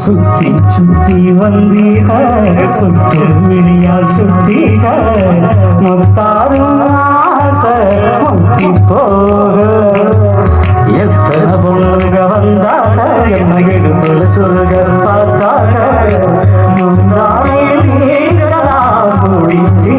சுத்தி சுத்தி வந்தீக சுட்டு விழியால் சுட்டீக முத்தாரும் ஆசை முத்தி போக எத்தனை பொண்ணுங்க வந்தாக என்ன எடுப்பது சொல்லுக பார்த்தாக முந்தானையில் நீங்களா முடிச்சி